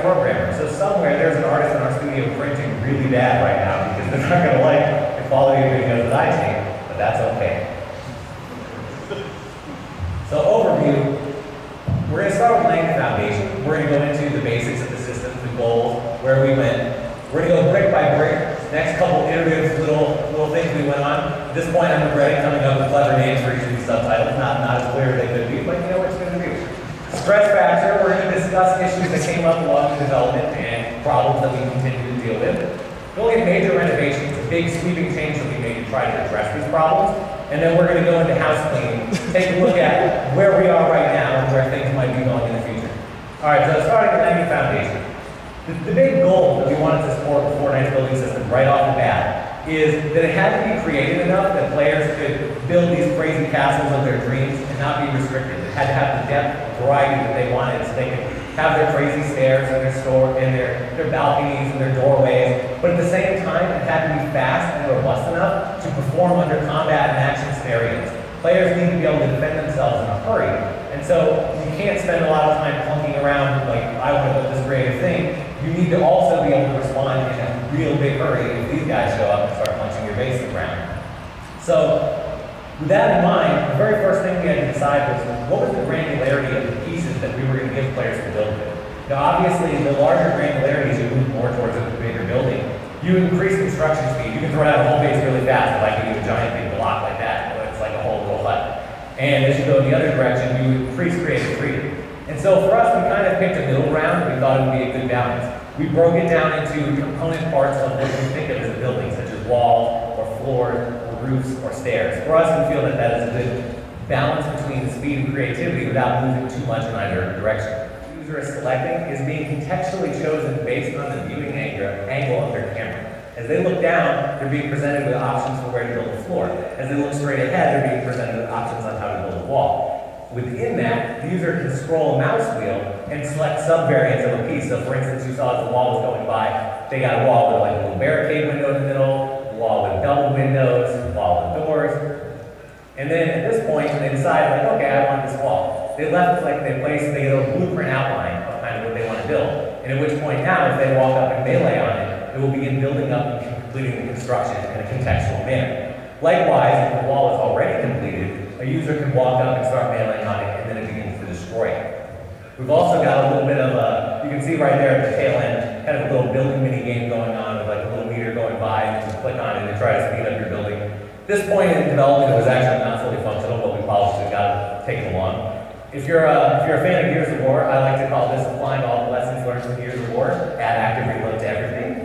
programmer. So somewhere there's an artist in our studio printing really bad right now because they're not going to like the quality of videos that I see, but that's okay. So overview, we're going to start with laying the foundation. We're going to go into the basics of the systems, the goals, where we went. We're going to go brick by brick. Next couple iterative little things we went on. At this point, I'm regretting coming up with clever names for each of these subtitles. Not as clear as they could be, but you know what it's going to do. Stress factor, we're going to discuss issues that came up along the development and problems that we continue to deal with. We'll look at major renovations, big sweeping changes that we made to try to address these problems. And then we're going to go into house cleaning, take a look at where we are right now and where things might be going in the future. All right, so starting with laying the foundation. The big goal that we wanted to support with Fortnite's building system right off the bat is that it had to be creative enough that players could build these crazy castles of their dreams and not be restricted. It had to have the depth and variety that they wanted so they could have their crazy stairs and their balconies and their doorways, but at the same time it had to be fast and robust enough to perform under combat and action scenarios. Players need to be able to defend themselves in a hurry, and so you can't spend a lot of time clunking around like, I want to build this creative thing. You need to also be able to respond in a real big hurry if these guys show up and start punching your base around. So, with that in mind, the very first thing we had to decide was what was the granularity of the pieces that we were going to give players to build with. Now, obviously, the larger granularity as you move more towards a bigger building, you increase construction speed. You can throw out a whole base really fast if I can use a giant big block like that. It's like a whole little hut. And as you go in the other direction, you increase creative freedom. And so for us, we kind of picked a middle ground. We thought it would be a good balance. We broke it down into component parts of what we think of as a building, such as walls, or floors, or roofs, or stairs. For us, we feel that that is a good balance between speed and creativity without moving too much in either direction. The user is selecting is being contextually chosen based on the viewing angle of their camera. As they look down, they're being presented with options for where to build a floor. As they look straight ahead, they're being presented with options on how to build a wall. Within that, the user can scroll a mouse wheel and select subvariants of a piece. So for instance, you saw as the wall was going by, they got a wall with like a little barricade window in the middle, a wall with double windows, a wall with doors. And then at this point, they decide like, okay, I want this wall. They get a blueprint outline of kind of what they want to build. And at which point now, if they walk up and melee on it, it will begin building up and completing the construction in a contextual manner. Likewise, if the wall is already completed, a user can walk up and start mailing on it, and then it begins to destroy it. We've also got a little bit of you can see right there at the tail end, kind of a little building mini game going on with like a little meter going by, and you can click on it and try to speed up your building. At this point in development, it was actually not fully functional, but we polished it, got it taken along. If you're a fan of Gears of War, I like to call this applying all the lessons learned from Gears of War, add active reload to everything.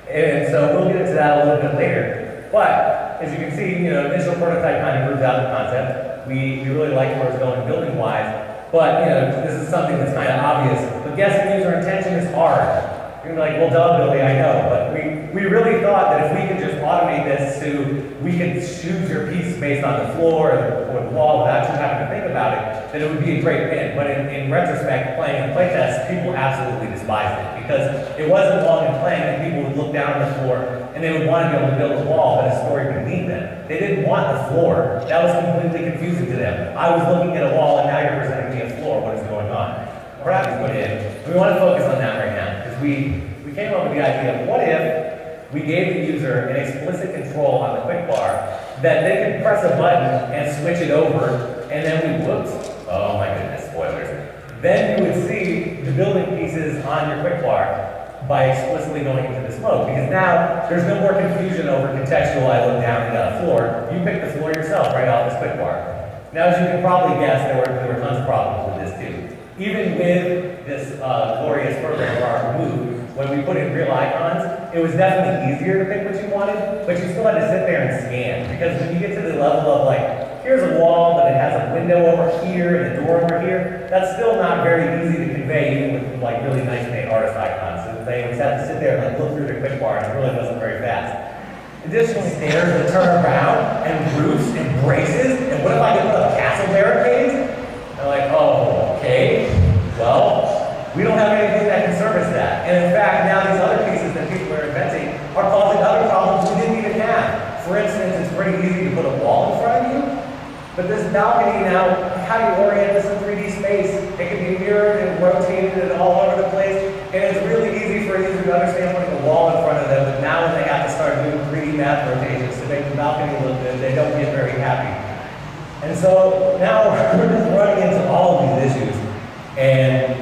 And so we'll get into that a little bit later. But as you can see, initial prototype kind of proved out the concept. We really liked where it's going building wise, but this is something that's kind of obvious. But guessing user intention is hard. You're like, well, duh, Billy, I know, but we really thought that if we could just automate this to we could choose your piece based on the floor or the wall without you having to think about it, then it would be a great win. But in retrospect, playing in playtests, people absolutely despised it because it wasn't long in playing that people would look down on the floor and they would want to be able to build a wall, but a story could lead them. They didn't want the floor. That was completely confusing to them. I was looking at a wall and now you're presenting me a floor. What is going on? Perhaps put in. We want to focus on that right now because we came up with the idea of what if we gave the user an explicit control on the quick bar that they could press a button and switch it over, and then oh my goodness, spoilers. Then you would see the building pieces on your quick bar by explicitly going into this mode, because now there's no more confusion over contextual, I look down and got a floor. You pick the floor yourself right off this quick bar. Now, as you can probably guess, there were tons of problems with this too. Even with this glorious program bar removed, when we put in real icons, it was definitely easier to pick what you wanted, but you still had to sit there and scan. Because when you get to the level of like, here's a wall, but it has a window over here and a door over here, that's still not very easy to convey, even with like really nice made artist icons. So they always had to sit there and like look through their quick bar, and it really wasn't very fast. Additionally, stairs that turn around, and roofs, and braces, and what if I could put up castle barricades? They're like, oh, okay, well, we don't have anything that can service that. And in fact, now these other pieces that people are inventing are causing other problems we didn't even have. For instance, it's pretty easy to put a wall in front of you, but this balcony now, how do you orient this in 3D space? It can be mirrored and rotated and all over the place, and it's really easy for a user to understand putting a wall in front of them, but now when they have to start doing 3D math rotations to make the balcony look good, they don't get very happy. And so now we're just running into all of these issues, and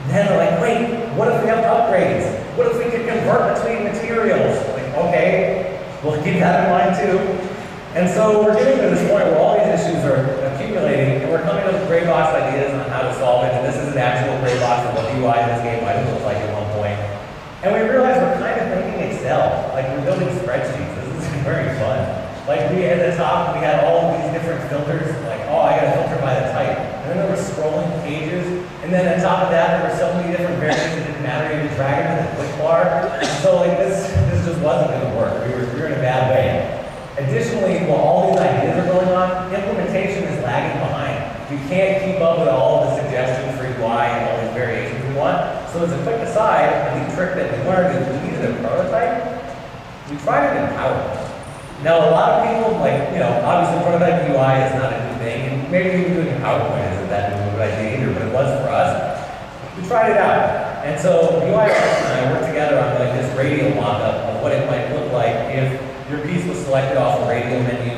then they're like, wait, what if we have upgrades? What if we could convert between materials? Like, okay, we'll keep that in mind too. And so we're getting to this point where all these issues are accumulating, and we're coming up with gray box ideas on how to solve it. And this is an actual gray box of what the UI in this game might have looked like at one point. And we realize we're kind of making Excel, like we're building spreadsheets. This is very fun. Like we at the top, we had all of these different filters, like, oh, I got to filter by the type. And then there were scrolling pages. And then on top of that, there were so many different variants that didn't matter. You could drag them to the quick bar. So like this just wasn't going to work. We were in a bad way. Additionally, while all these ideas are going on, implementation is lagging behind. We can't keep up with all of the suggestions for UI and all these variations we want. So as a quick aside, a neat trick that we learned is we needed a prototype. We tried it in PowerPoint. Now, a lot of people, like, obviously prototype UI is not a new thing, and maybe even doing it in PowerPoint isn't that new of an idea either, but it was for us. We tried it out. And so UI and I worked together on like this radial mock-up of what it might look like if your piece was selected off the radial menu.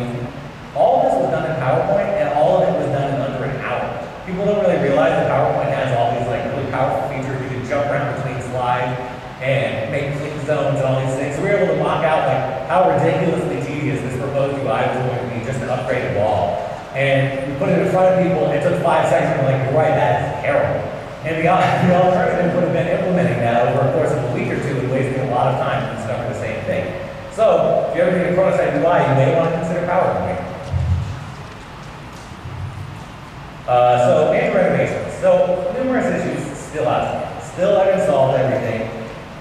All of this was done in PowerPoint, and all of it was done in under an hour. People don't really realize that PowerPoint has all these like really powerful features. You can jump around between slides and make click zones and all these things. So we were able to mock out like how ridiculously tedious this proposed UI was going to be just to upgrade a wall. And we put it in front of people, and it took 5 seconds, and we're like, you're right, that is terrible. And the alternative would have been implementing that over a course of a week or two and wasting a lot of time to discover the same thing. So, if you ever need a prototype UI, you may want to consider PowerPoint. So, major renovations. So, numerous issues still out there. Still haven't solved everything.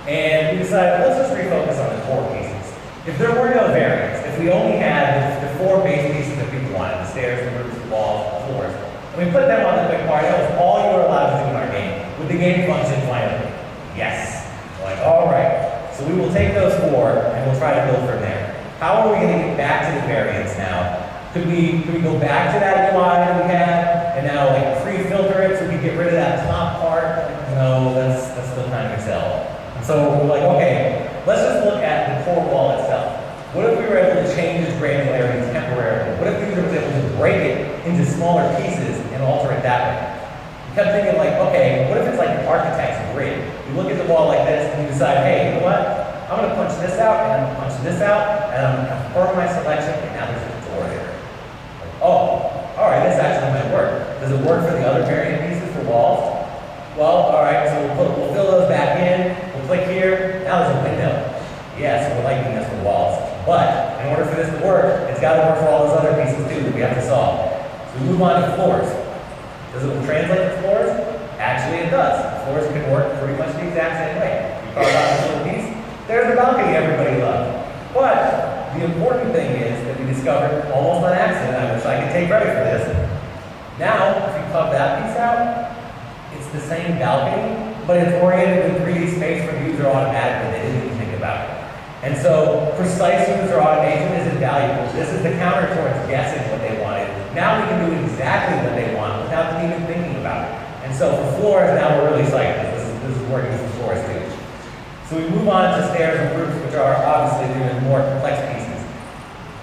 And we decided, let's just refocus on the core pieces. If there were no variants, if we only had the 4 base pieces that people wanted, the stairs, the roofs, the walls, the floors, and we put them on the quick bar, that was all you were allowed to do in our game. Would the game function finally? Yes. We're like, all right. So we will take those 4 and we'll try to build from there. How are we going to get back to the variants now? Could we go back to that UI that we had and now like pre-filter it so we can get rid of that top part? No, that's still kind of Excel. And so we're like, okay, let's just look at the core wall itself. What if we were able to change its granularity temporarily? What if we were able to break it into smaller pieces and alter it that way? We kept thinking like, okay, what if it's like an architect's grid? You look at the wall like this and you decide, hey, you know what? I'm going to punch this out, and I'm going to punch this out, and I'm going to confirm my selection, and now there's a door there. Like, oh, all right, this actually might work. Does it work for the other variant pieces for walls? Well, all right, so we'll fill those back in. We'll click here. Now there's a window. Yeah, so we're liking this for walls. But in order for this to work, it's got to work for all those other pieces too that we have to solve. So we move on to floors. Does it translate to floors? Actually, it does. Floors can work pretty much the exact same way. You carve out this little piece. There's the balcony everybody loved. But the important thing is that we discovered almost on accident, I wish I could take credit for this. Now, if you cut that piece out, it's the same balcony, but it's oriented in 3D space for the user automatically. They didn't even think about it. And so precise user automation is invaluable. This is the counter towards guessing what they wanted. Now we can do exactly what they want without them even thinking about it. And so for floors, now we're really psyched. This is working for floors too. So we move on to stairs and roofs, which are obviously doing more complex pieces.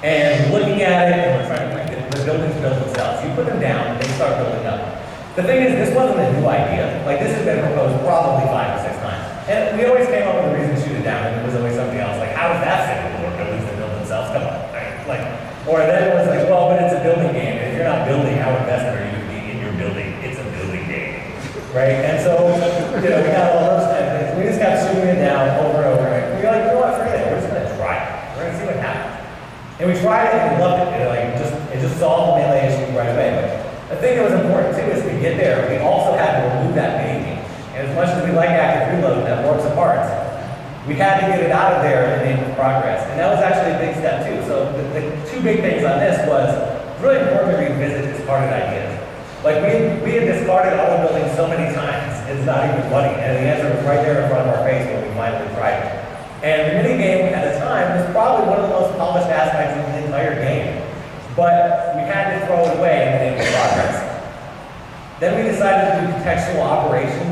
And looking at it, and we're trying to make the buildings build themselves. You put them down, and they start building up. The thing is, this wasn't a new idea. Like, this has been proposed probably 5 or 6 times. And we always came up with a reason to shoot it down, and it was always something else. Like, how does that fit with more buildings that build themselves? Come on. Right? Like, or then it was like, well, but it's a building game, and if you're not building, how invested are you to be in your building? It's a building game. Right? And so, we got all those kind of things. We just kept shooting it down over and over. And we were like, you know what, forget it. We're just going to try it. We're going to see what happens. And we tried it and we loved it. It just solved the melee issue right away. But the thing that was important too is to get there, we also had to remove that mini game. And as much as we like active reload that works apart, we had to get it out of there and enable progress. And that was actually a big step too. So the 2 big things on this was really important to revisit discarded ideas. Like we had discarded auto building so many times, it's not even funny. And the answer was right there in front of our face when we finally tried it. And the mini game at the time was probably one of the most polished aspects of the entire game. But we had to throw it away and enable progress. Then we decided to do contextual operations